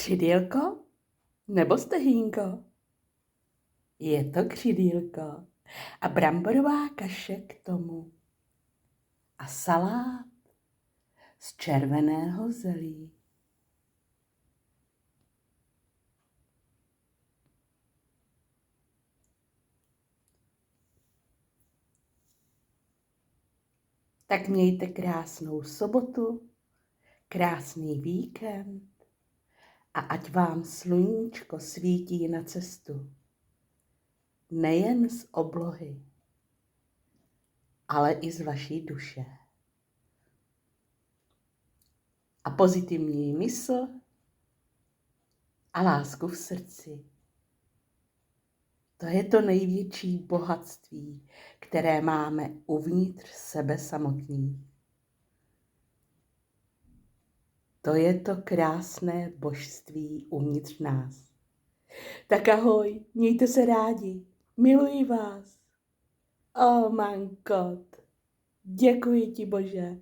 Křidýlko nebo stehínko? Je to křidýlko a bramborová kaše k tomu. A salát z červeného zelí. Tak mějte krásnou sobotu, krásný víkend a ať vám sluníčko svítí na cestu. Nejen z oblohy, ale i z vaší duše. A pozitivní mysl a lásku v srdci. To je to největší bohatství, které máme uvnitř sebe samotný. To je to krásné božství uvnitř nás. Tak ahoj, mějte se rádi, miluji vás. Oh my God, děkuji ti Bože.